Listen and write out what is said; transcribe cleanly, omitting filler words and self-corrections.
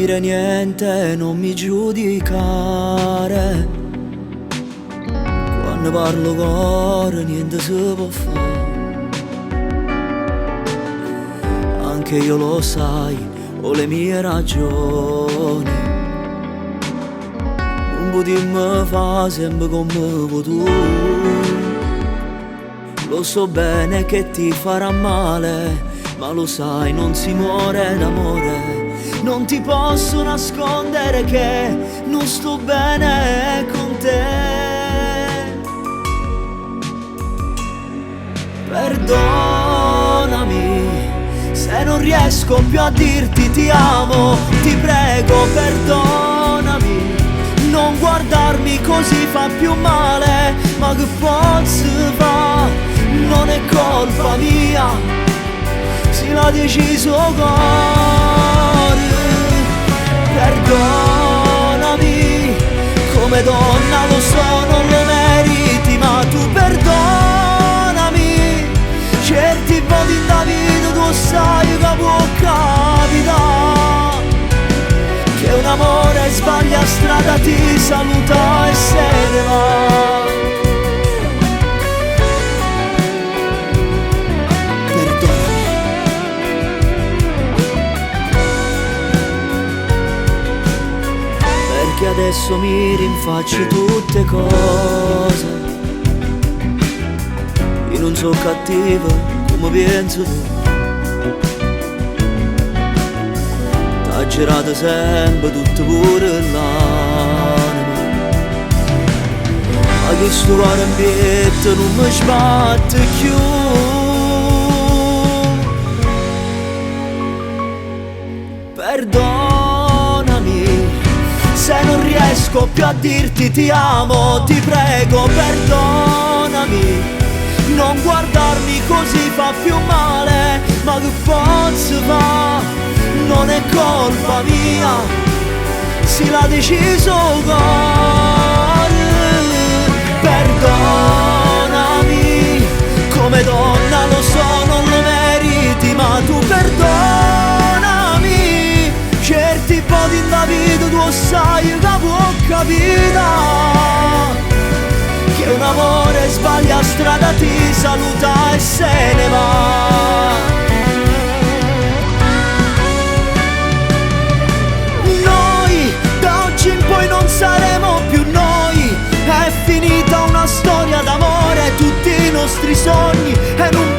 dire niente, non mi giudicare. Quando parlo cuore niente si può fare. Anche io lo sai, ho le mie ragioni. Non potremmo fare sempre come vuoi tu. Lo so bene che ti farà male, ma lo sai, non si muore d'amore. Non ti posso nascondere che non sto bene con te. Perdonami se non riesco più a dirti ti amo. Ti prego, perdonami. Non guardarmi così fa più male, ma che posso fare? Non è colpa mia, si l'ha deciso cuore. Perdonami, come donna lo so non lo meriti, ma tu perdonami. Certi voti in Davide tu sai che può capitare, che un amore sbaglia strada, ti saluta e se ne va. Che adesso mi rinfacci tutte cose. Io non sono cattivo come penso tu. T'ha girato sempre tutto pure l'anima, ma che sto cuore in pietto non mi sbatte più. Perdonami se non riesco più a dirti ti amo, ti prego perdonami. Non guardarmi così fa più male, ma che posso fare? Non è colpa mia, si l'ha deciso cuore. Perdonami, come donna lo so non lo meriti, ma tu perdonami. Certi voti in Davide tu sai che può capitare, che un amore sbaglia strada, ti saluta e se ne va. Noi da oggi in poi non saremo più noi, è finita una storia d'amore, tutti i nostri sogni e non